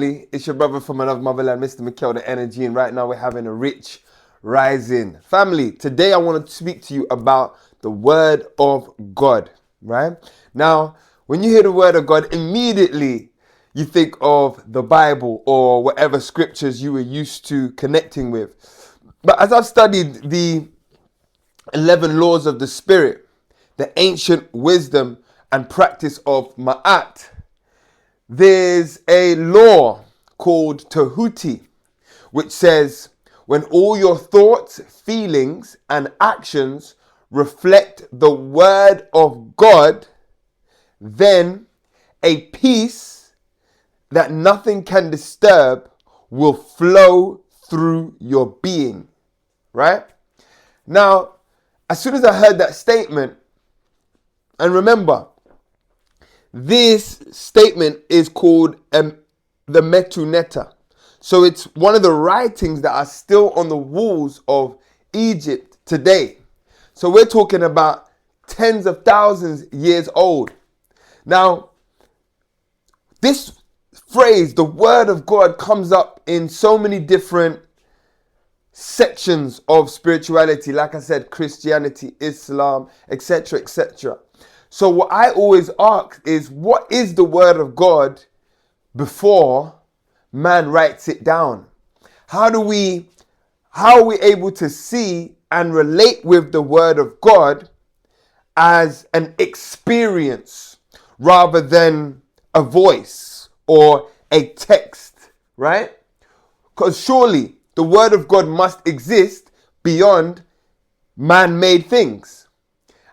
It's your brother from another motherland, Mr. Mikhail, the energy, and right now we're having a rich rising. Family, today I want to speak to you about the Word of God, right? Now, when you hear the Word of God, immediately you think of the Bible or whatever scriptures you were used to connecting with. But as I've studied the 11 laws of the Spirit, the ancient wisdom and practice of Ma'at, there's a law called Tahuti, which says, when all your thoughts, feelings, and actions reflect the word of God, then a peace that nothing can disturb will flow through your being. Right? Now, as soon as I heard that statement, and remember, this statement is called the Metuneta. So it's one of the writings that are still on the walls of Egypt today. So we're talking about tens of thousands years old. Now, this phrase, the word of God, comes up in so many different sections of spirituality. Like I said, Christianity, Islam, etc., etc. So what I always ask is, what is the word of God before man writes it down? How are we able to see and relate with the word of God as an experience rather than a voice or a text, right? Because surely the word of God must exist beyond man-made things.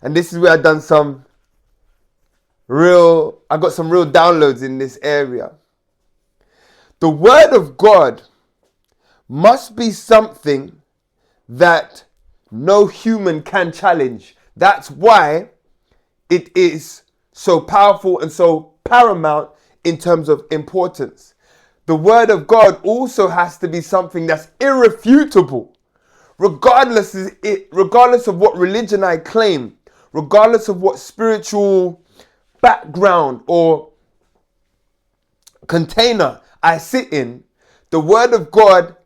And this is where I got some real downloads in this area. The word of God must be something that no human can challenge. That's why it is so powerful and so paramount in terms of importance. The word of God also has to be something that's irrefutable, regardless of what religion I claim, regardless of what spiritual background or container I sit in. The word of God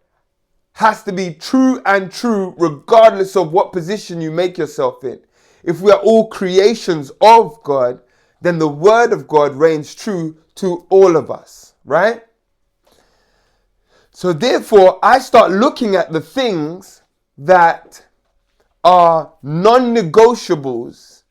has to be true and true regardless of what position you make yourself in. If we are all creations of God, then the word of God reigns true to all of us, right? So therefore, I start looking at the things that are non-negotiables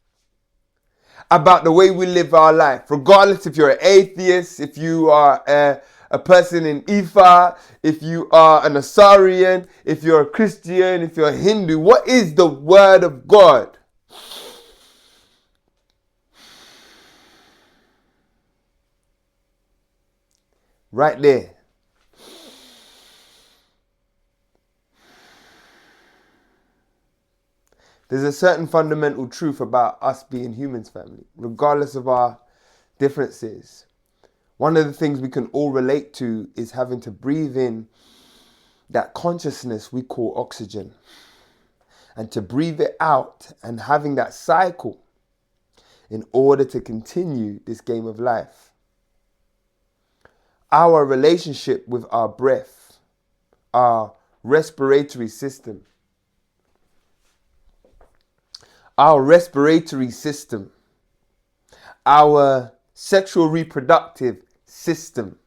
about the way we live our life, regardless if you're an atheist, if you are a person in Ifa, if you are an Assyrian, if you're a Christian, if you're a Hindu. What is the word of God? Right there. There's a certain fundamental truth about us being humans, family, regardless of our differences. One of the things we can all relate to is having to breathe in that consciousness we call oxygen, and to breathe it out and having that cycle in order to continue this game of life. Our relationship with our breath, our respiratory system, our sexual reproductive system,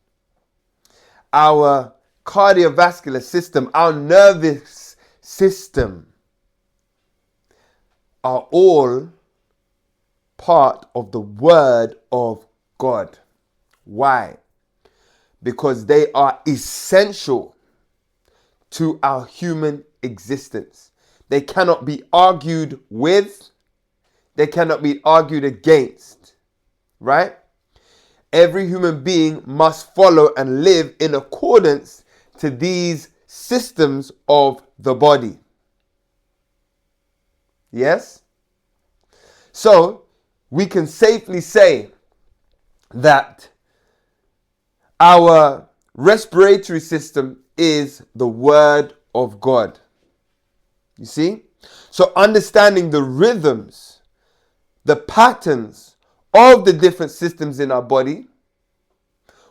our cardiovascular system, our nervous system are all part of the word of God. Why? Because they are essential to our human existence. They cannot be argued with. They cannot be argued against. Right? Every human being must follow and live in accordance to these systems of the body. Yes? So, we can safely say that our respiratory system is the word of God. You see? So understanding the rhythms, the patterns of the different systems in our body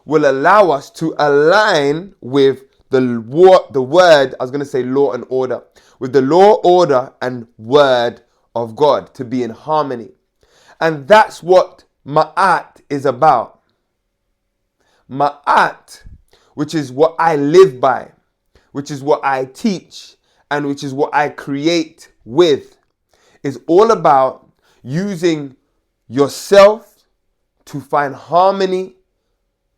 will allow us to align with the word, I was going to say law and order, with the law, order, and word of God, to be in harmony. And that's what ma'at is about. Ma'at, which is what I live by, which is what I teach, and which is what I create with, is all about using yourself to find harmony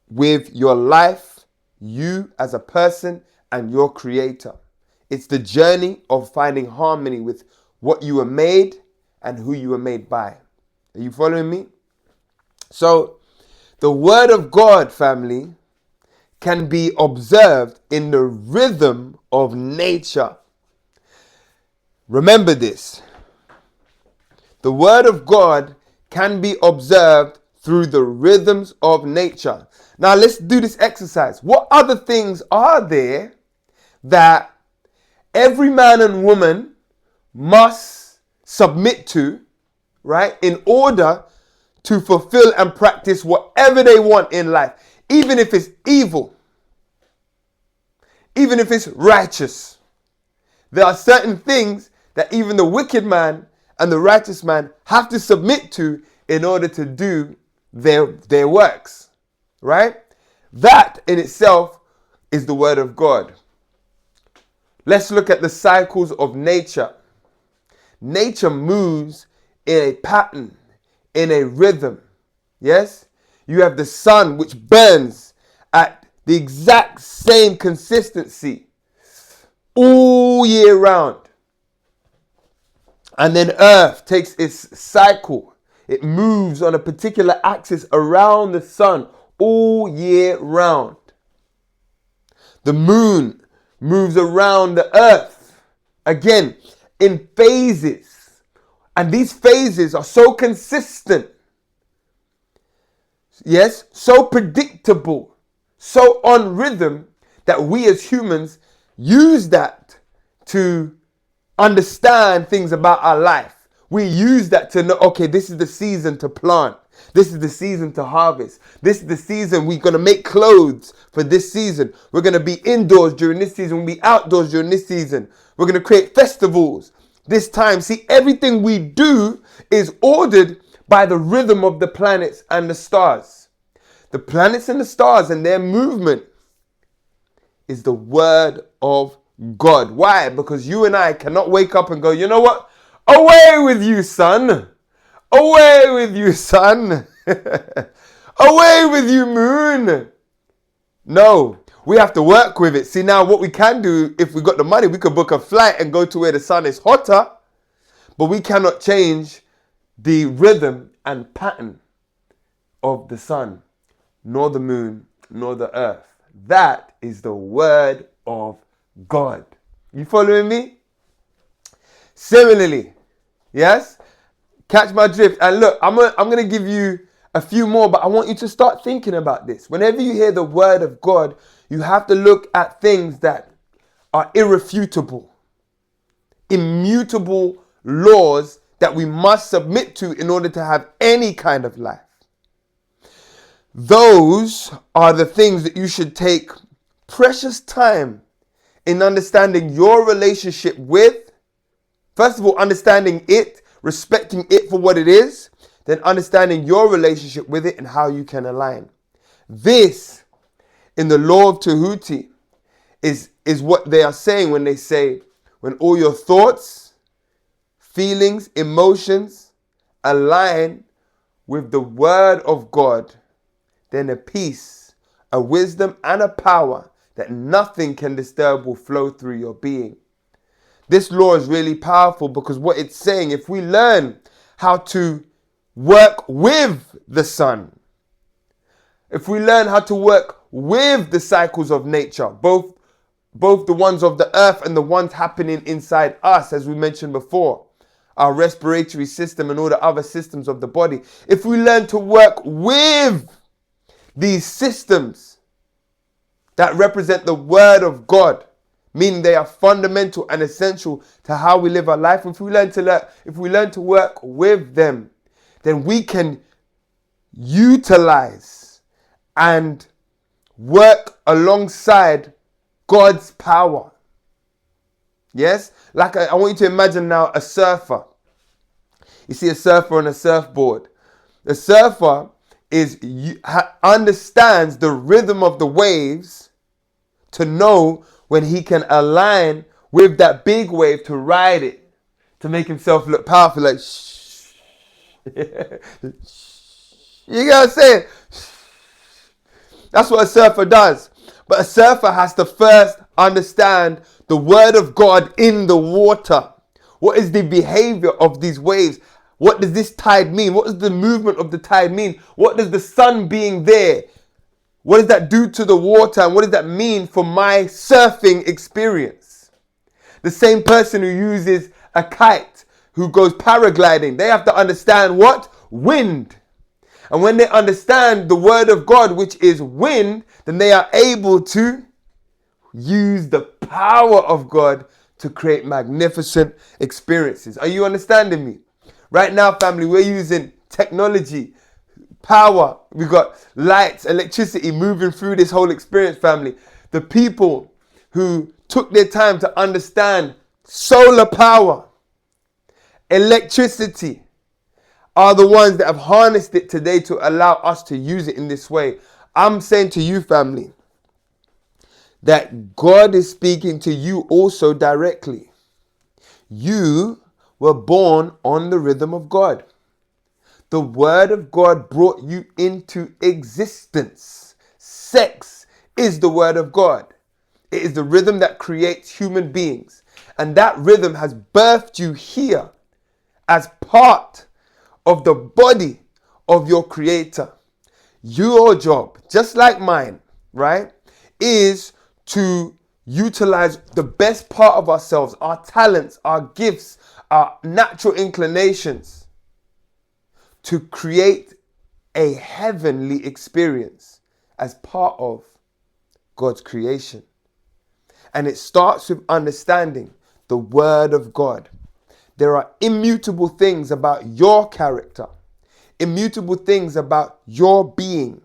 with your life, you as a person, and your creator. It's the journey of finding harmony with what you were made and who you were made by. Are you following me? So, the word of God, family, can be observed in the rhythm of nature. Remember this. The word of God can be observed through the rhythms of nature. Now let's do this exercise. What other things are there that every man and woman must submit to, right, in order to fulfill and practice whatever they want in life, even if it's evil, even if it's righteous? There are certain things that even the wicked man and the righteous man have to submit to in order to do their works, right? That in itself is the word of God. Let's look at the cycles of nature. Nature moves in a pattern, in a rhythm. Yes? You have the sun, which burns at the exact same consistency all year round. And then earth takes its cycle. It moves on a particular axis around the sun all year round. The moon moves around the earth, again, in phases. And these phases are so consistent. Yes, so predictable, so on rhythm, that we as humans use that to understand things about our life. We use that to know, okay, this is the season to plant. This is the season to harvest. This is the season we're going to make clothes for this season. We're going to be indoors during this season. We'll be outdoors during this season. We're going to create festivals this time. See, everything we do is ordered by the rhythm of the planets and the stars. The planets and the stars and their movement is the word of God. Why? Because you and I cannot wake up and go, you know what? Away with you, sun. Away with you, sun. Away with you, moon. No, we have to work with it. See, now what we can do, if we got the money, we could book a flight and go to where the sun is hotter. But we cannot change the rhythm and pattern of the sun, nor the moon, nor the earth. That is the word of God. You following me? Similarly, yes? Catch my drift. And look, I'm going to give you a few more, but I want you to start thinking about this. Whenever you hear the word of God, you have to look at things that are irrefutable, immutable laws that we must submit to in order to have any kind of life. Those are the things that you should take precious time in understanding your relationship with. First of all, understanding it, respecting it for what it is, then understanding your relationship with it and how you can align. This, in the law of Tahuti, is what they are saying when they say, when all your thoughts, feelings, emotions align with the word of God, then a peace, a wisdom, and a power that nothing can disturb will flow through your being. This law is really powerful because what it's saying, if we learn how to work with the sun, if we learn how to work with the cycles of nature, both the ones of the earth and the ones happening inside us, as we mentioned before, our respiratory system and all the other systems of the body, if we learn to work with these systems that represent the word of God, meaning they are fundamental and essential to how we live our life, if we learn to work with them, then we can utilize and work alongside God's power. Yes? Like I want you to imagine now a surfer. You see a surfer on a surfboard. The surfer understands the rhythm of the waves to know when he can align with that big wave to ride it, to make himself look powerful, like shh. You get what I'm saying? That's what a surfer does. But a surfer has to first understand the word of God in the water. What is the behavior of these waves? What does this tide mean? What does the movement of the tide mean? What does the sun being there? What does that do to the water? And what does that mean for my surfing experience? The same person who uses a kite, who goes paragliding, they have to understand what? Wind. And when they understand the word of God, which is wind, then they are able to use the power of God to create magnificent experiences. Are you understanding me? Right now, family, we're using technology, power. We've got lights, electricity moving through this whole experience, family. The people who took their time to understand solar power, electricity, are the ones that have harnessed it today to allow us to use it in this way. I'm saying to you, family, that God is speaking to you also directly. You were born on the rhythm of God. The word of God brought you into existence. Sex is the word of God. It is the rhythm that creates human beings. And that rhythm has birthed you here as part of the body of your creator. Your job, just like mine, right, is to utilize the best part of ourselves, our talents, our gifts, our natural inclinations, to create a heavenly experience as part of God's creation. And it starts with understanding the word of God. There are immutable things about your character, immutable things about your being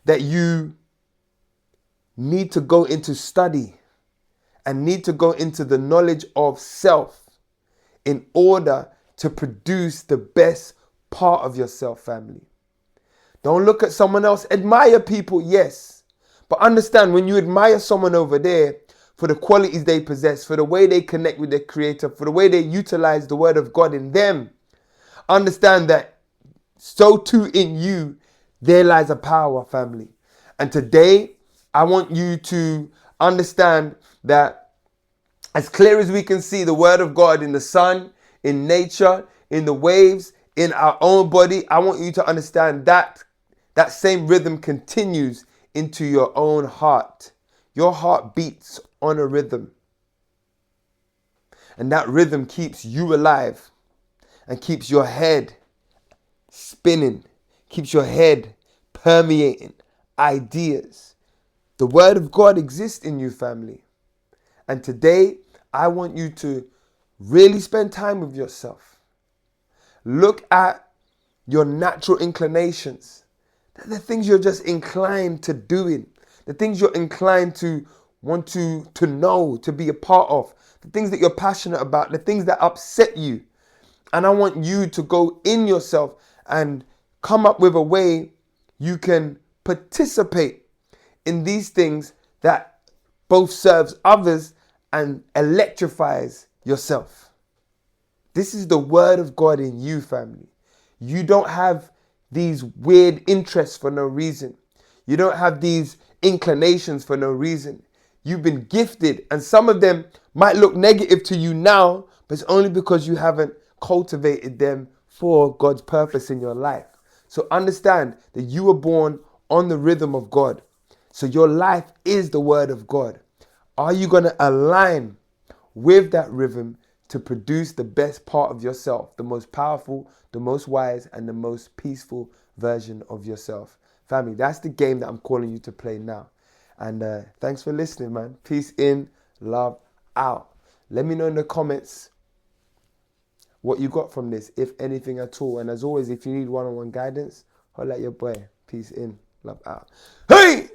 that you need to go into study and need to go into the knowledge of self in order to produce the best part of yourself, family. Don't look at someone else. Admire people, yes. But understand, when you admire someone over there for the qualities they possess, for the way they connect with their creator, for the way they utilize the word of God in them, understand that so too in you, there lies a power, family. And today, I want you to understand that as clear as we can see the word of God in the sun, in nature, in the waves, in our own body, I want you to understand that that same rhythm continues into your own heart. Your heart beats on a rhythm. And that rhythm keeps you alive and keeps your head spinning, keeps your head permeating ideas. The word of God exists in you, family. And today, I want you to really spend time with yourself. Look at your natural inclinations. The things you're just inclined to doing. The things you're inclined to want to know, to be a part of. The things that you're passionate about. The things that upset you. And I want you to go in yourself and come up with a way you can participate in these things that both serves others and electrifies yourself. This is the word of God in you, family. You don't have these weird interests for no reason. You don't have these inclinations for no reason. You've been gifted, and some of them might look negative to you now, but it's only because you haven't cultivated them for God's purpose in your life. So understand that you were born on the rhythm of God. So your life is the word of God. Are you going to align with that rhythm to produce the best part of yourself, the most powerful, the most wise, and the most peaceful version of yourself? Family, that's the game that I'm calling you to play now. And thanks for listening, man. Peace in, love out. Let me know in the comments what you got from this, if anything at all. And as always, if you need one-on-one guidance, holla at your boy. Peace in, love out. Hey!